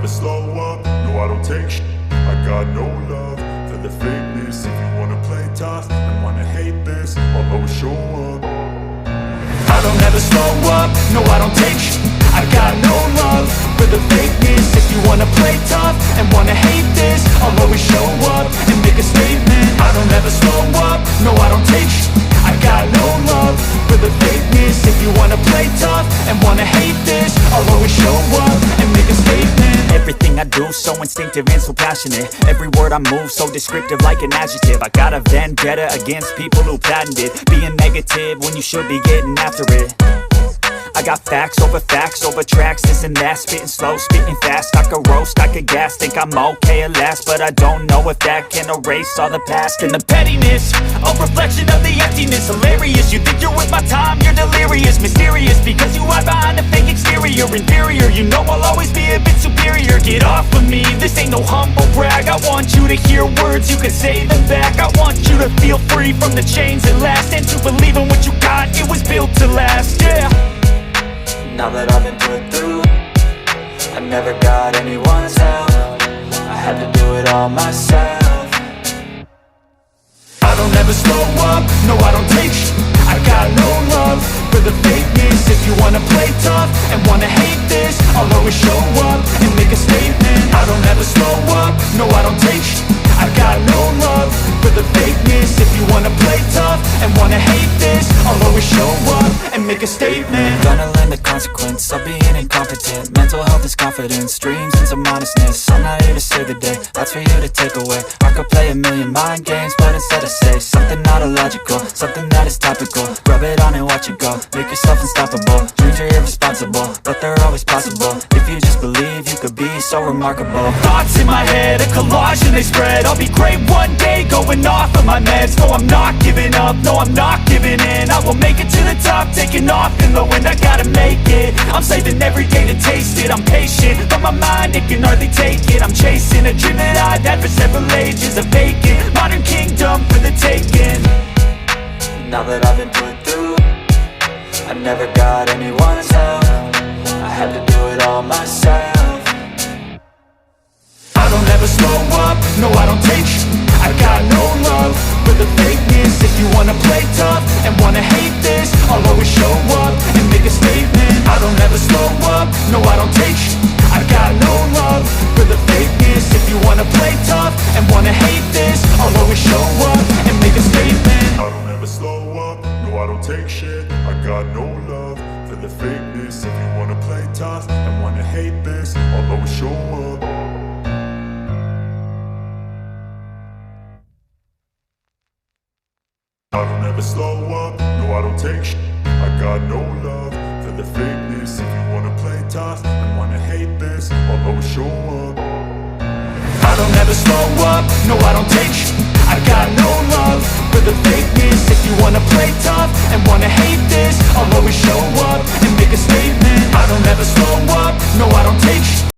never slow up, no I don't take shit. I got no love for the fakeness. If you wanna play tough and wanna hate this, I'll always show up. I don't ever slow up, no I don't take shit. I got no love for the fakeness. If you wanna play tough and wanna hate this, I'll always show up and make a statement. I don't ever slow up, no I don't take shit. I got no love for the fakeness. If you wanna play tough and wanna hate this, I'll always show up and make a statement. Everything I do so instinctive and so passionate. Every word I move so descriptive like an adjective. I got a vendetta against people who patented being negative when you should be getting after it. I got facts over tracks, this and that. Spitting slow, spitting fast, I could roast, I could gas. Think I'm okay at last, but I don't know if that can erase all the past. And the pettiness, a reflection of the emptiness. Hilarious, you think you're with my time, you're delirious. Mysterious, because you hide behind a fake exterior. Inferior, you know I'll always be a bit superior. Get off of me, this ain't no humble brag. I want you to hear words, you can say them back. I want you to feel free from the chains that last, and to believe in what you got, it was built to last, yeah. Now that I've been put through, I never got anyone's help. I had to do it all myself. I don't ever slow up, no I don't take shit. I got no love for the fakeness. If you wanna play tough and wanna hate this, I'll always show up and make a statement. I don't ever slow up, no I don't take shit. I got no love for the fakeness. If you wanna play tough and wanna hate this, I'll always show up and make a statement. Gonna learn the consequence of being incompetent. Mental health is confidence, dreams and some honestness. I'm not here to save the day, that's for you to take away. I could play a million mind games, but instead I say something not illogical, something that is topical. Rub it on and watch it go, make yourself unstoppable. Dreams are irresponsible, but they're always possible. If you just believe, you could be so remarkable. Thoughts in my head, a collage and they spread. I'll be great one day, going off of my meds. No, I'm not giving up, no, I'm not giving in. I will make it to the top, taking off in the wind. I gotta make it, I'm saving every day to taste it. I'm patient, but my mind, it can hardly take it. I'm chasing a dream that I've had for several ages. A vacant, modern kingdom for the taking. Now that I've been put through, I never got anyone's help. I had to do it all myself. I don't ever slow up, no I don't take shit. I got no love for the fakeness. If you wanna play tough and wanna hate this, I'll always show up and make a statement. I don't ever slow up, no I don't take shit. I got no love for the fakeness. If you wanna play tough and wanna hate this, I'll always show up and make a statement. I don't ever slow up, no I don't take shit. I got no love for the fakeness. If you wanna play tough and wanna hate this, I'll always show up. I don't ever slow up, no I don't take shit. I got no love for the fakeness. If you wanna play tough and wanna hate this, I'll always show up. I don't ever slow up, no I don't take shit. I got no love for the fakeness. If you wanna play tough and wanna hate this, I'll always show up and make a statement. I don't ever slow up, no I don't take shit.